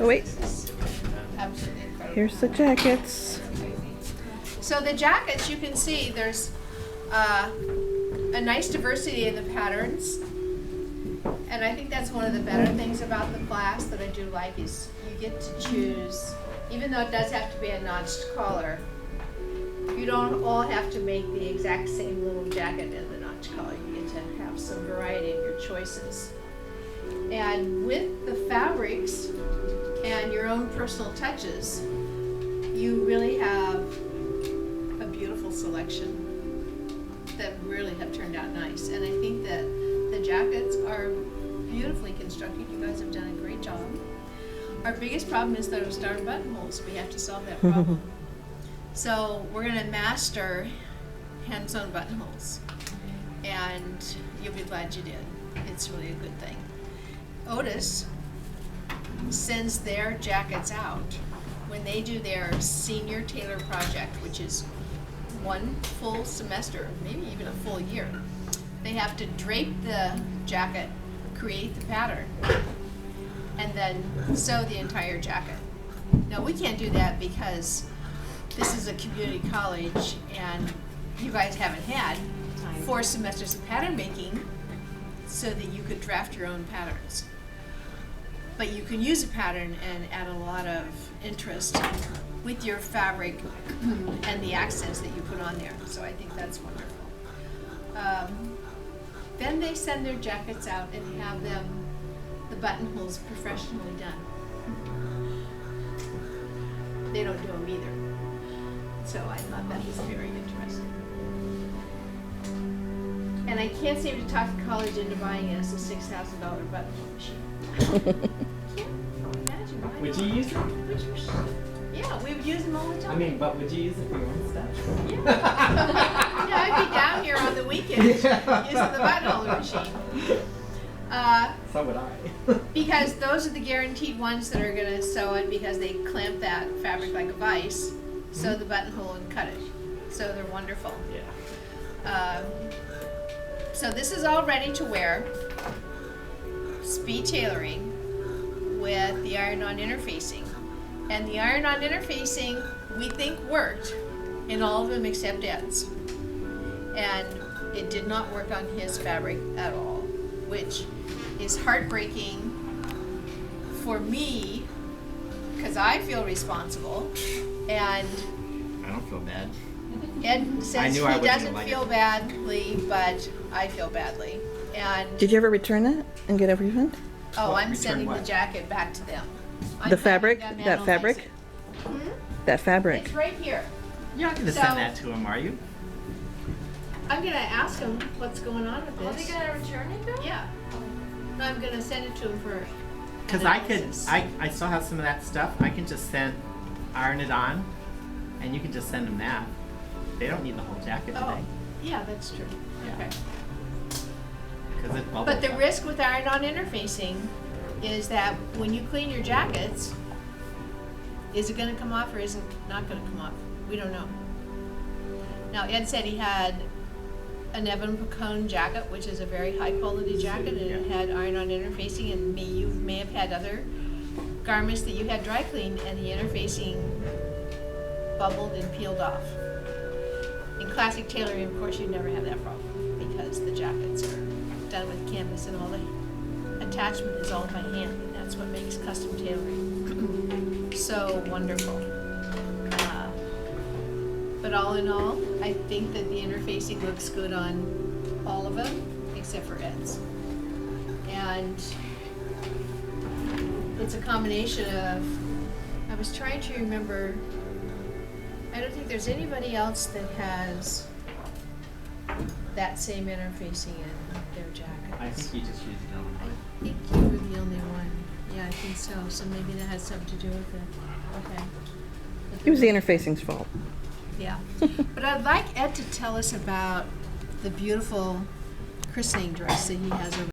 Oh, wait. This is absolutely incredible. Here's the jackets. So the jackets, you can see there's a nice diversity in the patterns. And I think that's one of the better things about the class that I do like is you get to choose, even though it does have to be a notched collar, you don't all have to make the exact same little jacket in the notched collar. You get to have some variety in your choices. And with the fabrics and your own personal touches, you really have a beautiful selection that really have turned out nice. And I think that the jackets are beautifully constructed. You guys have done a great job. Our biggest problem is those darn buttonholes. We have to solve that problem. So we're going to master hand-sewn buttonholes. And you'll be glad you did. It's really a good thing. Otis sends their jackets out when they do their senior tailor project, which is one full semester, maybe even a full year. They have to drape the jacket, create the pattern, and then sew the entire jacket. Now we can't do that because this is a community college and you guys haven't had 4 semesters of pattern making so that you could draft your own patterns. But you can use a pattern and add a lot of interest with your fabric and the accents that you put on there. So I think that's wonderful. Then they send their jackets out and have them, the buttonholes, professionally done. They don't do them either. So I thought that was very interesting. And I can't seem to talk the college into buying us a $6,000 buttonhole machine. Can't imagine why Would not? you use it? Yeah, we would use them all the time. I mean, but would you use it for your own stuff? Yeah. Yeah, I'd be down here on the weekends using the buttonhole machine. So would I. Because those are the guaranteed ones that are going to sew it because they clamp that fabric like a vise, sew the buttonhole and cut it. So they're wonderful. Yeah. So this is all ready to wear. Speed tailoring with the iron-on interfacing. And the iron-on interfacing, we think, worked in all of them except Ed's. And it did not work on his fabric at all, which is heartbreaking for me because I feel responsible. And I don't feel bad. Ed says he I wasn't doesn't like feel it. badly, but I feel badly. And Did you ever return that and get a refund? oh, What, I'm return sending the what? jacket back to them. I'm The having fabric? them That analyze fabric? it. Hmm? That fabric. It's right here. You're not going to So- send that to him, are you? I'm gonna ask him what's going on with this. Are they gonna return it though? Yeah. No, I'm gonna send it to him for Because analysis. I still have some of that stuff. I can just iron it on, and you can just send them that. They don't need the whole jacket Oh, today. yeah, that's true. Yeah. Okay. Because it bubbles But the up. risk with iron-on interfacing is that when you clean your jackets, is it gonna come off or is it not gonna come off? We don't know. Now, Ed said he had an Evan Pacone jacket, which is a very high quality jacket, and it had iron-on interfacing, and you may have had other garments that you had dry cleaned and the interfacing bubbled and peeled off. In Classic Tailoring, of course, you never have that problem because the jackets are done with canvas and all the attachment is all by hand, and that's what makes custom tailoring so wonderful. But all in all, I think that the interfacing looks good on all of them except for Ed's. And it's a combination of, I was trying to remember, I don't think there's anybody else that has that same interfacing in their jackets. I think you just used it on I think you were the only one. Yeah, I think so. So maybe that has something to do with it. Okay. It was the interfacing's fault. Yeah. But I'd like Ed to tell us about the beautiful christening dress that he has over